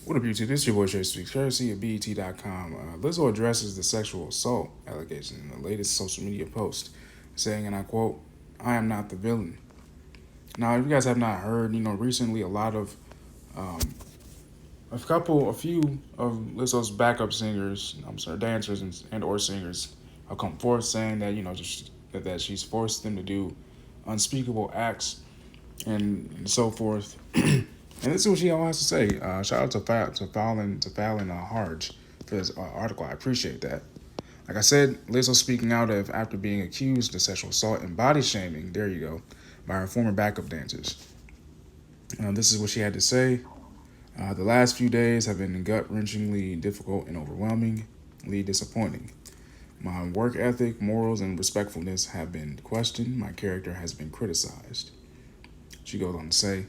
What up, YouTube? This is your boy Trey Speaks, courtesy of BET.com. Lizzo addresses the sexual assault allegation in the latest social media post, saying, and I quote, "I am not the villain." Now, if you guys have not heard, recently um, a few of Lizzo's backup singers, dancers and or singers, have come forth saying that that she's forced them to do unspeakable acts and so forth. And this is what she all has to say. Shout out to Fallon Harge for this article. I appreciate that. Like I said, Lizzo speaking out of after being accused of sexual assault and body shaming. There you go, by her former backup dancers. This is what she had to say. The last few days have been gut-wrenchingly difficult and overwhelmingly disappointing. My work ethic, morals, and respectfulness have been questioned. My character has been criticized. She goes on to say,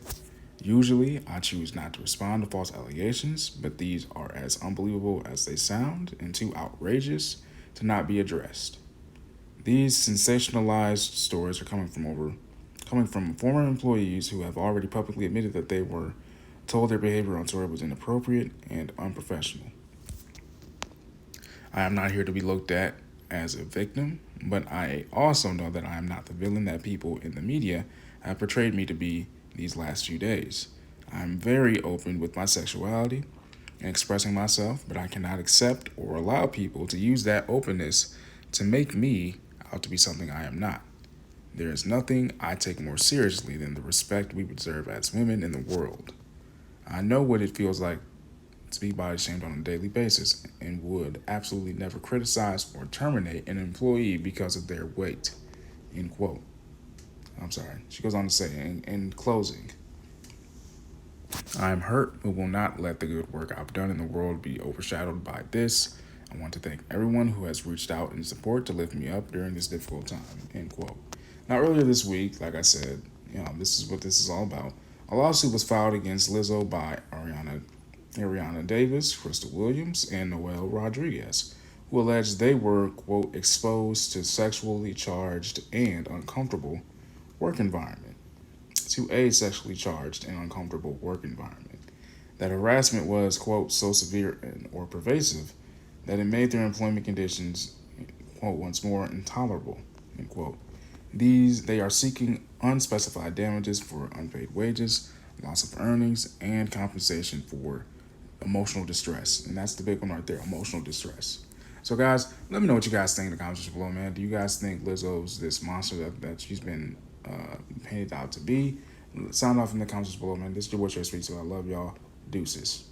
"Usually, I choose not to respond to false allegations, but these are as unbelievable as they sound and too outrageous to not be addressed. These sensationalized stories are coming from former employees who have already publicly admitted that they were told their behavior on tour was inappropriate and unprofessional. I am not here to be looked at as a victim, but I also know that I am not the villain that people in the media have portrayed me to be these last few days. I'm very open with my sexuality and expressing myself, but I cannot accept or allow people to use that openness to make me out to be something I am not. There is nothing I take more seriously than the respect we deserve as women in the world. I know what it feels like to be body shamed on a daily basis and would absolutely never criticize or terminate an employee because of their weight." End quote. She goes on to say, in closing, "I am hurt but will not let the good work I've done in the world be overshadowed by this. I want to thank everyone who has reached out in support to lift me up during this difficult time." End quote. Now, earlier this week, like I said, this is what this is all about. A lawsuit was filed against Lizzo by Ariana Davis, Crystal Williams, and Noel Rodriguez, who alleged they were, quote, exposed to sexually charged and uncomfortable work environment, That harassment was, quote, so severe or pervasive that it made their employment conditions, quote, once more intolerable, end quote. They are seeking unspecified damages for unpaid wages, loss of earnings, and compensation for emotional distress. And that's the big one right there, emotional distress. So, guys, let me know what you guys think in the comments below, man. Do you guys think Lizzo's this monster that she's been painted out to be? Sound off in the comments below, man. This is your boy Trey Speaks, so I love y'all. Deuces.